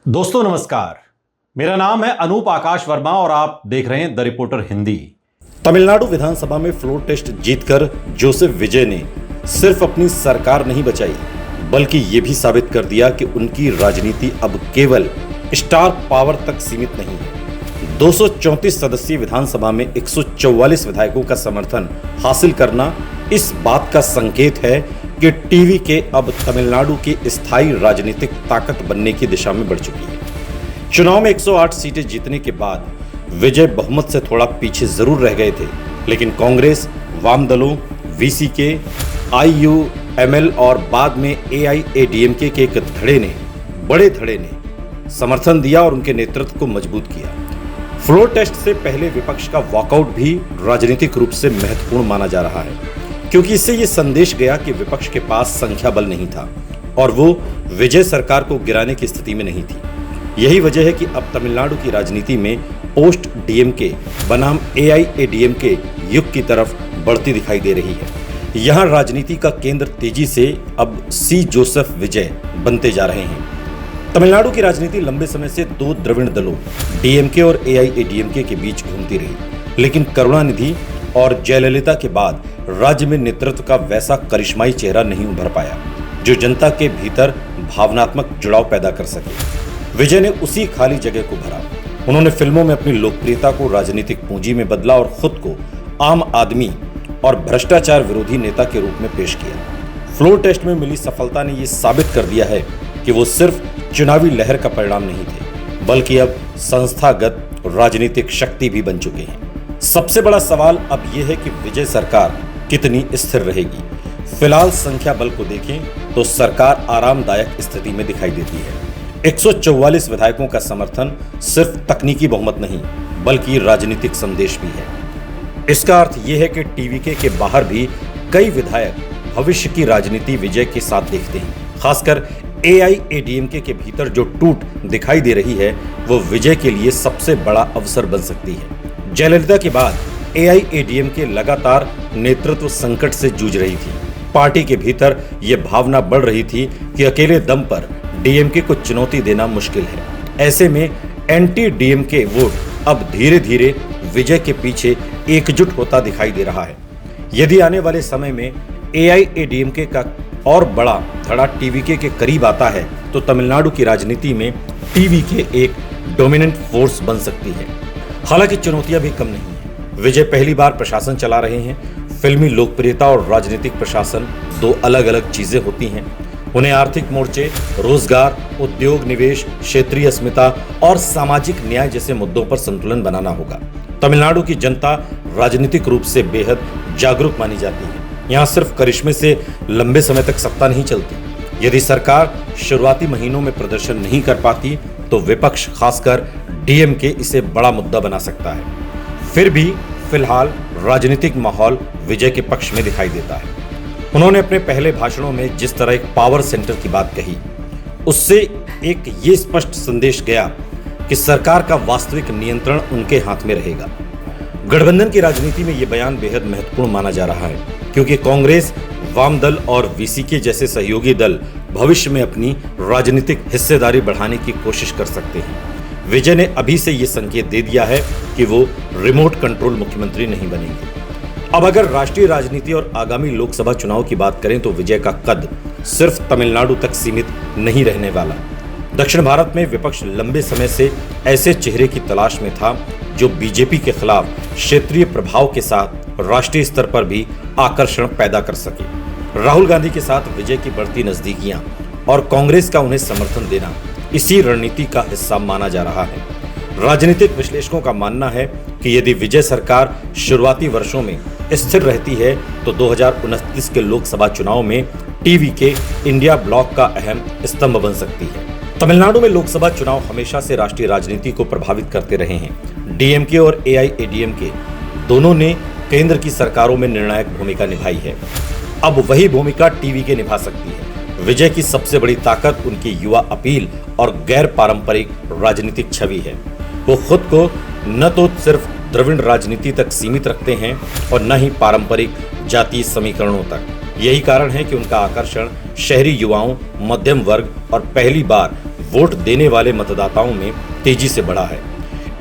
दोस्तों नमस्कार, मेरा नाम है अनूप आकाश वर्मा और आप देख रहे हैं द रिपोर्टर हिंदी। तमिलनाडु विधानसभा में फ्लोर टेस्ट जीतकर जोसेफ विजय ने सिर्फ अपनी सरकार नहीं बचाई, बल्कि ये भी साबित कर दिया कि उनकी राजनीति अब केवल स्टार पावर तक सीमित नहीं है। 234 सदस्यीय विधानसभा में 144 विधायकों का समर्थन हासिल करना इस बात का संकेत है कि टीवीके अब तमिलनाडु की स्थायी राजनीतिक ताकत बनने की दिशा में बढ़ चुकी है। चुनाव में 108 सीटें जीतने के बाद विजय बहुमत से थोड़ा पीछे जरूर रह गए थे, लेकिन कांग्रेस, वाम दलों, वीसीके, आईयूएमएल और बाद में एआईएडीएमके के एक बड़े धड़े ने समर्थन दिया और उनके नेतृत्व को मजबूत किया। फ्लोर टेस्ट से पहले विपक्ष का वॉकआउट भी राजनीतिक रूप से महत्वपूर्ण माना जा रहा है, क्योंकि इससे यह संदेश गया कि विपक्ष के पास संख्या बल नहीं था और वो विजय सरकार को गिराने की स्थिति में नहीं थी। यही वजह है कि अब तमिलनाडु की राजनीति में पोस्ट डीएमके बनाम एआईएडीएमके युग की तरफ बढ़ती दिखाई दे रही है। यहाँ राजनीति का केंद्र तेजी से अब सी जोसेफ विजय बनते जा रहे हैं। तमिलनाडु की राजनीति लंबे समय से दो द्रविड़ दलों डीएमके और एआईएडीएमके के बीच घूमती रही, लेकिन करुणानिधि और जयललिता के बाद राज्य में नेतृत्व का वैसा करिश्माई चेहरा नहीं उभर पाया जो जनता के भीतर भावनात्मक जुड़ाव पैदा कर सके। विजय ने उसी खाली जगह को भरा। उन्होंने फिल्मों में अपनी लोकप्रियता को राजनीतिक पूंजी में बदला और खुद को आम आदमी और भ्रष्टाचार विरोधी नेता के रूप में पेश किया। फ्लोर टेस्ट में मिली सफलता ने यह साबित कर दिया है कि वो सिर्फ चुनावी लहर का परिणाम नहीं थे, बल्कि अब संस्थागत राजनीतिक शक्ति भी बन चुके हैं। सबसे बड़ा सवाल अब यह है कि विजय सरकार कितनी स्थिर रहेगी। फिलहाल संख्या बल को देखें तो सरकार आरामदायक स्थिति में दिखाई देती है। 144 विधायकों का समर्थन सिर्फ तकनीकी बहुमत नहीं, बल्कि राजनीतिक संदेश भी है। इसका अर्थ यह है कि टीवीके के बाहर भी कई विधायक भविष्य की राजनीति विजय के साथ देखते हैं। खासकर एआईएडीएमके के भीतर जो टूट दिखाई दे रही है, वो विजय के लिए सबसे बड़ा अवसर बन सकती है। जयललिता के बाद एआईएडीएमके लगातार नेतृत्व संकट से जूझ रही थी। पार्टी के भीतर यह भावना बढ़ रही थी कि अकेले दम पर डीएमके को चुनौती देना मुश्किल है। ऐसे में एंटी डीएमके वोट अब धीरे धीरे विजय के पीछे एकजुट होता दिखाई दे रहा है। यदि आने वाले समय में एआईएडीएमके का और बड़ा धड़ा टीवीके के करीब आता है, तो तमिलनाडु की राजनीति में टीवीके एक डोमिनेंट फोर्स बन सकती है। हालांकि चुनौतियां भी कम नहीं है। विजय पहली बार प्रशासन चला रहे हैं। फिल्मी लोकप्रियता और राजनीतिक प्रशासन दो अलग अलग चीजें होती हैं। उन्हें आर्थिक मोर्चे, रोजगार, उद्योग, निवेश, क्षेत्रीय अस्मिता और सामाजिक न्याय जैसे मुद्दों पर संतुलन बनाना होगा। तमिलनाडु की जनता राजनीतिक रूप से बेहद जागरूक मानी जाती है। यहाँ सिर्फ करिश्मे से लंबे समय तक सत्ता नहीं चलती। यदि सरकार शुरुआती महीनों में प्रदर्शन नहीं कर पाती, तो विपक्ष, खासकर डीएमके, इसे बड़ा मुद्दा बना सकता है। फिर भी फिलहाल राजनीतिक माहौल विजय के पक्ष में दिखाई देता है। उन्होंने अपने पहले भाषणों में जिस तरह एक पावर सेंटर की बात कही, उससे एक ये स्पष्ट संदेश गया कि सरकार का वास्तविक नियंत्रण उनके हाथ में रहेगा। गठबंधन की राजनीति में यह बयान बेहद महत्वपूर्ण माना जा रहा है, क्योंकि कांग्रेस, वाम दल और वीसीके जैसे सहयोगी दल भविष्य में अपनी राजनीतिक हिस्सेदारी बढ़ाने की कोशिश कर सकते हैं। विजय ने अभी से ये संकेत दे दिया है कि वो रिमोट कंट्रोल मुख्यमंत्री नहीं बनेंगे। अब अगर राष्ट्रीय राजनीति और आगामी लोकसभा चुनाव की बात करें, तो विजय का कद सिर्फ तमिलनाडु तक सीमित नहीं रहने वाला। दक्षिण भारत में विपक्ष लंबे समय से ऐसे चेहरे की तलाश में था जो बीजेपी के खिलाफ क्षेत्रीय प्रभाव के साथ राष्ट्रीय स्तर पर भी आकर्षण पैदा कर सके। राहुल गांधी के साथ विजय की बढ़ती नजदीकियां और कांग्रेस का उन्हें समर्थन देना इसी रणनीति का हिस्सा माना जा रहा है। राजनीतिक विश्लेषकों का मानना है कि यदि विजय सरकार शुरुआती वर्षों में स्थिर रहती है, तो 2029 के लोकसभा चुनाव में टीवीके इंडिया ब्लॉक का अहम स्तंभ बन सकती है। तमिलनाडु में लोकसभा चुनाव हमेशा से राष्ट्रीय राजनीति को प्रभावित करते रहे हैं। डीएमके और एआईएडीएमके दोनों ने केंद्र की सरकारों में निर्णायक भूमिका निभाई है। अब वही भूमिका टीवीके निभा सकती है। विजय की सबसे बड़ी ताकत उनकी युवा अपील और गैर पारंपरिक राजनीतिक छवि है। वो खुद को न तो सिर्फ द्रविड़ राजनीति तक सीमित रखते हैं और न ही पारंपरिक जातीय समीकरणों तक। यही कारण है कि उनका आकर्षण शहरी युवाओं, मध्यम वर्ग और पहली बार वोट देने वाले मतदाताओं में तेजी से बढ़ा है।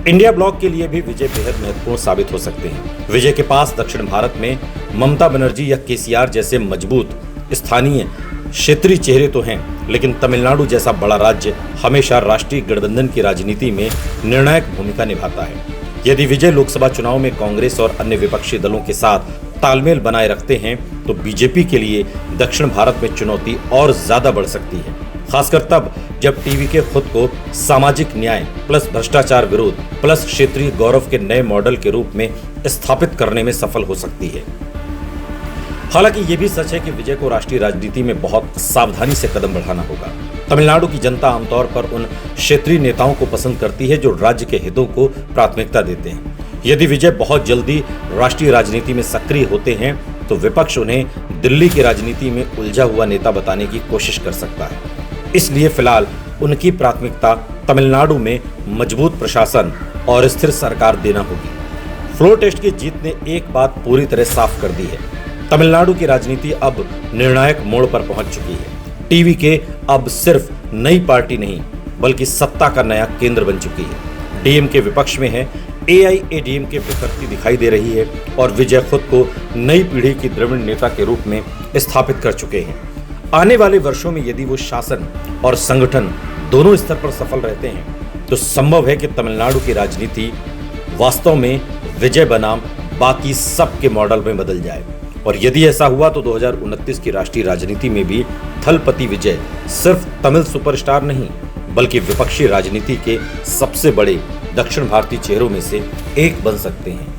इंडिया ब्लॉक के लिए भी विजय बेहद महत्वपूर्ण साबित हो सकते हैं। विजय के पास दक्षिण भारत में ममता बनर्जी या केसीआर जैसे मजबूत स्थानीय क्षेत्रीय चेहरे तो हैं, लेकिन तमिलनाडु जैसा बड़ा राज्य हमेशा राष्ट्रीय गठबंधन की राजनीति में निर्णायक भूमिका निभाता है। यदि विजय लोकसभा चुनाव में कांग्रेस और अन्य विपक्षी दलों के साथ तालमेल बनाए रखते हैं तो बीजेपी के लिए दक्षिण भारत में चुनौती और ज्यादा बढ़ सकती है, खासकर तब जब टीवी के खुद को सामाजिक न्याय प्लस भ्रष्टाचार विरोध प्लस क्षेत्रीय गौरव के नए मॉडल के रूप में स्थापित करने में सफल हो सकती है। हालांकि ये भी सच है कि विजय को राष्ट्रीय राजनीति में बहुत सावधानी से कदम बढ़ाना होगा। तमिलनाडु की जनता आमतौर पर उन क्षेत्रीय नेताओं को पसंद करती है जो राज्य के हितों को प्राथमिकता देते हैं। यदि विजय बहुत जल्दी राष्ट्रीय राजनीति में सक्रिय होते हैं तो विपक्ष उन्हें दिल्ली की राजनीति में उलझा हुआ नेता बताने की कोशिश कर सकता है। इसलिए फिलहाल उनकी प्राथमिकता तमिलनाडु में मजबूत प्रशासन और स्थिर सरकार देना होगी। फ्लोर टेस्ट की जीत ने एक बात पूरी तरह साफ कर दी है, तमिलनाडु की राजनीति अब निर्णायक मोड़ पर पहुंच चुकी है। टीवी के अब सिर्फ नई पार्टी नहीं बल्कि सत्ता का नया केंद्र बन चुकी है। डीएमके विपक्ष में है, एआईएडीएमके विपत्ति दिखाई दे रही है और विजय खुद को नई पीढ़ी की द्रविड़ नेता के रूप में स्थापित कर चुके हैं। आने वाले वर्षों में यदि वो शासन और संगठन दोनों स्तर पर सफल रहते हैं तो संभव है कि तमिलनाडु की राजनीति वास्तव में विजय बनाम बाकी सबके मॉडल में बदल जाए। और यदि ऐसा हुआ तो 2029 की राष्ट्रीय राजनीति में भी थलपति विजय सिर्फ तमिल सुपरस्टार नहीं बल्कि विपक्षी राजनीति के सबसे बड़े दक्षिण भारतीय चेहरों में से एक बन सकते हैं।